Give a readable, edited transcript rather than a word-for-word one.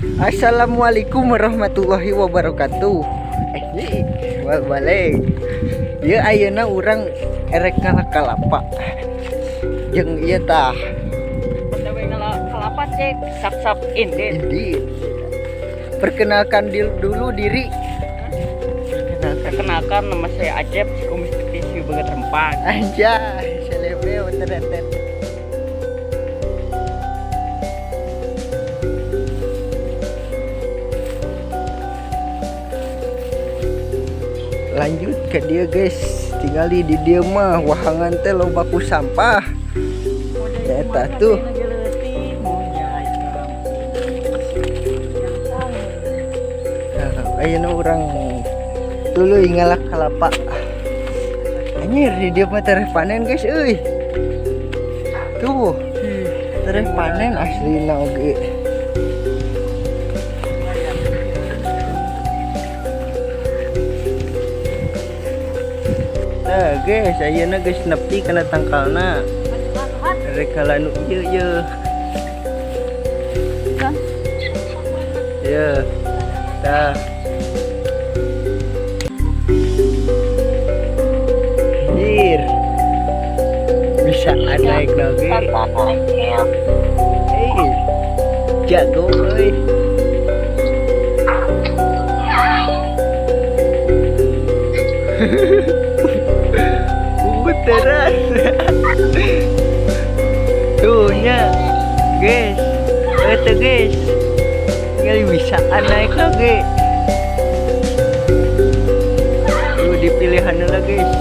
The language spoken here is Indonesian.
Assalamualaikum warahmatullahi wabarakatuh. Balik. Ya ayeuna urang erek kalapa. Jeung ieu tah. Btw kalapa cek sap-sap inden. Indi. Perkenalkan dulu diri. Perkenalkan nama saya Acep, kumis tisu banget rempang. Anjay, selebeo teretet. Lanjut ke dia guys, tinggali di dia mah wahangan teh loba ku sampah. Eta tuh. Ayeuna urang tuluy ngalak kalapa. Anjir di dia mah tereh panen guys euy. Tuh. Tereh panen aslina oge. Nah guys, ayeuna geus nepi kana tangkalna. Rek kalanu ieu. Ya. Tah. Anjir. Bisa naik lagi. Hei. Jago euy. Puteran. Tuhnya guys, itu guys, nggak bisa naik lagi. Tuh dipilihan lah guys.